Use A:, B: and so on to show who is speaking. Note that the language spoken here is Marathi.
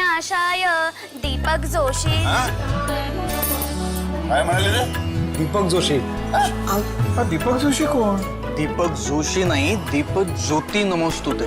A: विनाशाय दीपक जोशी.
B: काय म्हणाले रे?
C: दीपक जोशी.
B: दीपक जोशी कोण?
D: दीपक जोशी नाही, दीपक ज्योती नमोस्तुते.